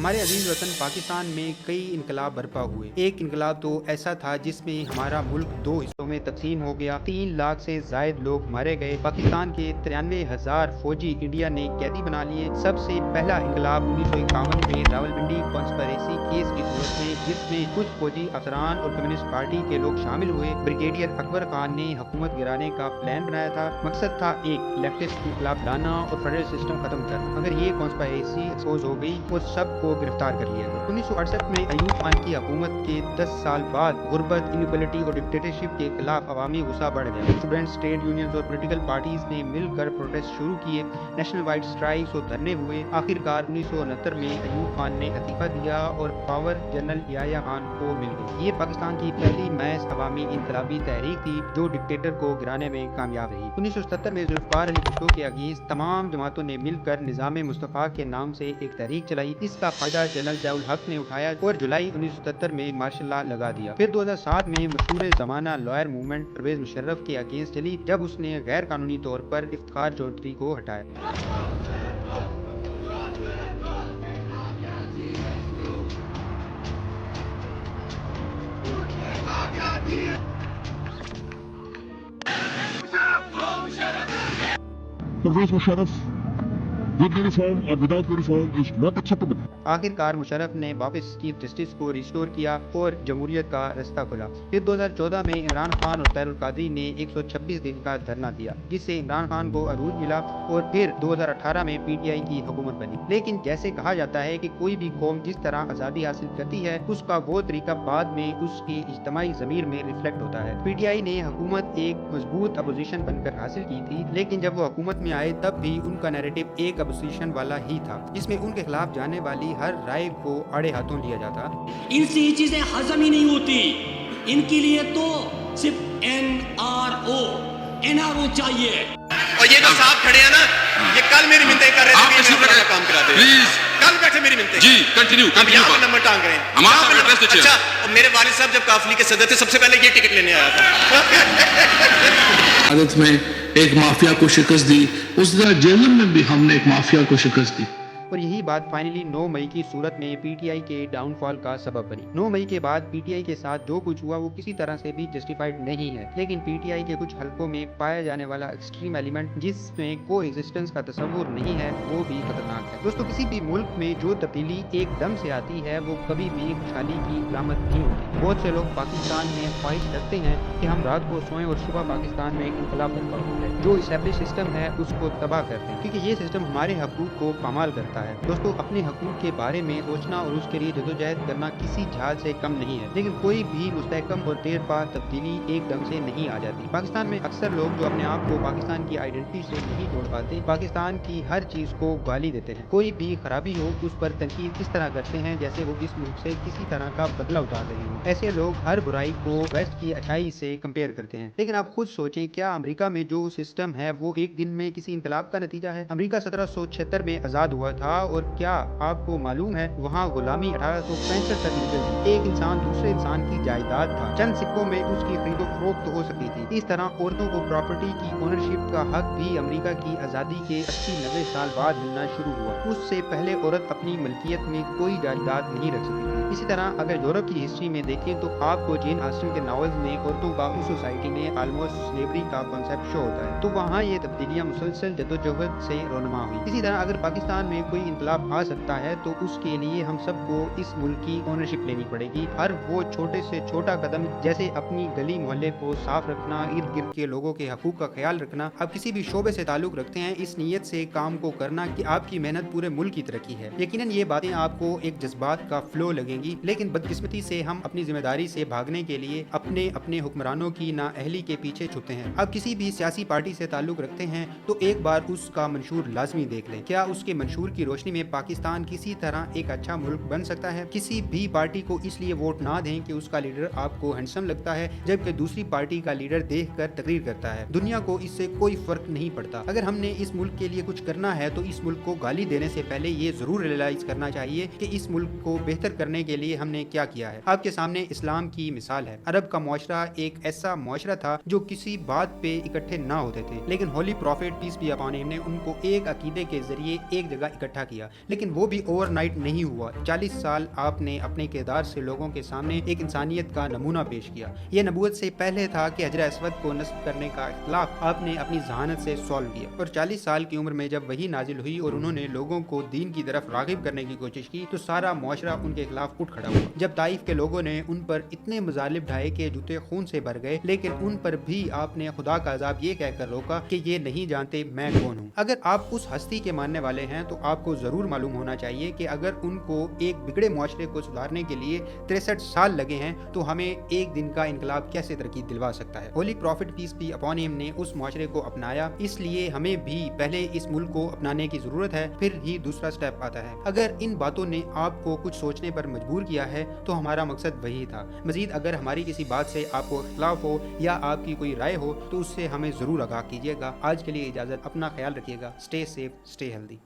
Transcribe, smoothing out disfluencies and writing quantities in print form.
हमारे अजीज वतन पाकिस्तान में कई इनकलाब बर्पा हुए। एक इनकलाब तो ऐसा था जिसमें हमारा मुल्क दो हिस्सों में तकसीम हो गया, 3 लाख से जायद लोग मारे गए, पाकिस्तान के 93,000 फौजी इंडिया ने कैदी बना लिए। सबसे पहला इनकलाब 1951 में रावलपिंडी कॉन्स्पिरेसी केस की सूरत में, जिसमें कुछ फौजी अफसरान और कम्युनिस्ट पार्टी के लोग शामिल हुए। ब्रिगेडियर अकबर खान ने हुकूमत गिराने का प्लान बनाया था। मकसद था एक लेफ्टिस्ट इनकलाब लाना और फेडरल सिस्टम खत्म करना। मगर ये कॉन्स्पिरेसी एक्सपोज हो गई और सबको गिरफ्तार कर लिया गया। 1968 में अयूब खान की हुकूमत के 10 साल बाद गुर्बत, इनइक्वालिटी और डिक्टेटरशिप के खिलाफ अवामी गुस्सा बढ़ गया। स्टूडेंट्स, ट्रेड यूनियंस और पॉलिटिकल पार्टीज ने मिलकर प्रोटेस्ट शुरू किए। नेशनल वाइड स्ट्राइक्स और धरने हुए। आखिरकार 1969 में अयूब खान ने इस्तीफा दिया और पावर जनरल याह्या खान को मिल गई। ये पाकिस्तान की पहली महज अवामी इनकलाबी तहरीक थी जो डिक्टेटर को गिराने में कामयाब रही। 1977 में जुल्फकार अली भुट्टो के अगेंस्ट तमाम जमातों ने मिलकर निजाम मुस्तफा के नाम से एक तहरीक चलाई। इसका फायदा जनरल ज़ियाउल हक ने उठाया और जुलाई 1977 में मार्शल लॉ लगा दिया। फिर 2007 में मशहूर ज़माना लॉयर मूवमेंट परवेज मुशर्रफ के अगेंस्ट चली, जब उसने गैर कानूनी तौर पर इफ्तिखार चौधरी को हटाया। Pervez Musharraf, with uniform or without uniform, is not acceptable. आखिरकार मुशर्रफ ने वापस चीफ जस्टिस को रिस्टोर किया और जमहूरियत का रास्ता खुला। फिर 2014 में इमरान खान और तैरुल कादरी ने 126 दिन का धरना दिया, जिससे इमरान खान को अरूज मिला और फिर 2018 में पीटीआई की हुकूमत बनी। लेकिन जैसे कहा जाता है कि कोई भी कौम जिस तरह आज़ादी हासिल करती है, उसका वो तरीका बाद में उसकी इज्तिमाई ज़मीर में रिफ्लेक्ट होता है। पीटीआई ने हुकूमत एक मजबूत अपोजिशन बनकर हासिल की थी, लेकिन जब वो हुकूमत में आए तब भी उनका नैरेटिव एक अपोजिशन वाला ही था, जिसमें उनके खिलाफ जाने वाली हर राय को आड़े हाथों लिया जाता। इनसे ये चीजें हजम ही नहीं होती। इनके लिए तो सिर्फ एनआरओ चाहिए। और ये जो साहब खड़े हैं ना, ये कल मेरी मिन्नतें कर रहे थे, मैं अपना काम करा दे। प्लीज कल बैठे मेरी मिन्नतें। जी कंटिन्यू कंटिन्यू नंबर टांग रहे हैं हमारा एड्रेस तो। अच्छा, और मेरे वालिद साहब जब काफिले के सदर थे, सबसे पहले ये टिकट लेने आया था। भारत में एक माफिया को शिकस्त दी, उस तरह जेलम में भी हमने एक माफिया को शिकस्त दी। और यही बात फाइनली 9 मई की सूरत में पीटीआई के डाउनफॉल का सबब बनी। 9 मई के बाद पीटीआई के साथ जो कुछ हुआ वो किसी तरह से भी जस्टिफाइड नहीं है, लेकिन पीटीआई के कुछ हलकों में पाया जाने वाला एक्सट्रीम एलिमेंट जिसमें को एग्जिस्टेंस का तस्वुर नहीं है, वो भी खतरनाक है। दोस्तों, किसी भी मुल्क में जो तब्दीली एकदम से आती है वो कभी भी खुशहाली की अलामत नहीं होती। बहुत से लोग पाकिस्तान में ख्वाहिश रखते हैं कि हम रात को सोएं और सुबह पाकिस्तान में इनकलाब बर्पा हो जाए, जो इस्टेब्लिश सिस्टम है उसको तबाह करते हैं, क्योंकि ये सिस्टम हमारे हकूक को पामाल करता है। दोस्तों, अपने हकूक के बारे में सोचना और उसके लिए जदोजहद करना किसी जहाज से कम नहीं है, लेकिन कोई भी मुस्तहकम और देर पा तब्दीली एकदम से नहीं आ जाती। पाकिस्तान में अक्सर लोग जो अपने आप को पाकिस्तान की आइडेंटिटी से नहीं जोड़ पाते, पाकिस्तान की हर चीज को गाली देते हैं। कोई भी खराबी हो उस पर तनकीद इस तरह करते हैं जैसे वो इस मुल्क से किसी तरह का बदला उतार रहे हो। ऐसे लोग हर बुराई को वेस्ट की अच्छाई से कंपेयर करते हैं। लेकिन आप खुद सोचें, क्या अमेरिका में जो सिस्टम है वो एक दिन में किसी इनकलाब का नतीजा है? अमेरिका 1776 में आजाद हुआ था और क्या आपको मालूम है वहाँ गुलामी 1865 तक निकल थी। एक इंसान दूसरे इंसान की जायदाद था, चंद सिक्कों में उसकी खरीदो फरोख्त हो सकती थी। इस तरह औरतों को प्रॉपर्टी की ओनरशिप का हक भी अमेरिका की आज़ादी के 80-90 साल बाद मिलना शुरू हुआ। उससे पहले औरत अपनी मलकियत में कोई जायदाद नहीं रख सकती थी। इसी तरह अगर यूरोप की हिस्ट्री में देखें तो आपको जेन ऑस्टन के नॉवेल्स में औरतों का उस सोसाइटी में ऑलमोस्ट स्लेवरी का कॉन्सेप्ट शो होता है, तो वहाँ ये तब्दीलियाँ मुसलसल जदोजहद से रोनमा हुई। इसी तरह अगर पाकिस्तान में कोई इनकलाब आ सकता है तो उसके लिए हम सबको इस मुल्क की ओनरशिप लेनी पड़ेगी। हर वो छोटे से छोटा कदम, जैसे अपनी गली मोहल्ले को साफ रखना, इर्द गिर्द के लोगों के हकूक का ख्याल रखना, आप किसी भी शोबे से ताल्लुक रखते हैं, इस नीयत से काम को करना कि आपकी मेहनत पूरे मुल्क की तरक्की है। यकीनन ये बातें आपको एक जज्बात का फ्लो लगेंगी, लेकिन बदकिस्मती से हम अपनी जिम्मेदारी से भागने के लिए अपने अपने हुक्मरानों की नाअहली के पीछे छुपते हैं। आप किसी भी सियासी पार्टी से ताल्लुक रखते हैं तो एक बार उसका मंशूर लाजमी देख लें। क्या उसके मंशूर की रोशनी में पाकिस्तान किसी तरह एक अच्छा मुल्क बन सकता है? किसी भी पार्टी को इसलिए वोट ना दें कि उसका लीडर आपको हैंडसम लगता है, जबकि दूसरी पार्टी का लीडर देखकर तकरीर करता है। दुनिया को इससे कोई फर्क नहीं पड़ता। अगर हमने इस मुल्क के लिए कुछ करना है तो इस मुल्क को गाली देने से पहले ये जरूर रियलाइज करना चाहिए कि इस मुल्क को बेहतर करने के लिए हमने क्या किया है। आपके सामने इस्लाम की मिसाल है। अरब का मुआशरा एक ऐसा मुआशरा था जो किसी बात पे इकट्ठे ना होते थे, लेकिन holy prophet peace be upon him ने उनको एक अकीदे के जरिए एक जगह इकट्ठा اکٹھا کیا، لیکن وہ بھی اوور نائٹ نہیں ہوا۔ 40 سال آپ نے اپنے کردار سے لوگوں کے سامنے ایک انسانیت کا نمونہ پیش کیا۔ یہ نبوت سے پہلے تھا کہ حجر اسود کو نصب کرنے کا اختلاف آپ نے اپنی ذہانت سے سالو کیا، اور 40 سال کی عمر میں جب وحی نازل ہوئی اور انہوں نے لوگوں کو دین کی طرف راغب کرنے کی کوشش کی تو سارا معاشرہ ان کے خلاف اٹھ کھڑا ہوا۔ جب طائف کے لوگوں نے ان پر اتنے مظالم ڈھائے کہ جوتے خون سے بھر گئے، لیکن ان پر بھی آپ نے خدا کا عذاب یہ کہہ کر روکا کہ یہ نہیں جانتے میں کون ہوں۔ اگر آپ اس ہستی کے ماننے والے ہیں تو آپ کو ضرور معلوم ہونا چاہیے کہ اگر ان کو ایک بگڑے معاشرے کو سدھارنے کے لیے 63 سال لگے ہیں تو ہمیں ایک دن کا انقلاب کیسے ترقی دلوا سکتا ہے۔ Holy prophet peace be upon him نے اس معاشرے کو اپنایا، اس لیے ہمیں بھی پہلے اس ملک کو اپنانے کی ضرورت ہے، پھر ہی دوسرا سٹیپ آتا ہے۔ اگر ان باتوں نے آپ کو کچھ سوچنے پر مجبور کیا ہے تو ہمارا مقصد وہی تھا۔ مزید اگر ہماری کسی بات سے آپ کو اختلاف ہو یا آپ کی کوئی رائے ہو تو اس سے ہمیں ضرور آگاہ کیجیے گا۔ آج کے لیے اجازت، اپنا خیال رکھیے گا۔ Stay safe, stay healthy.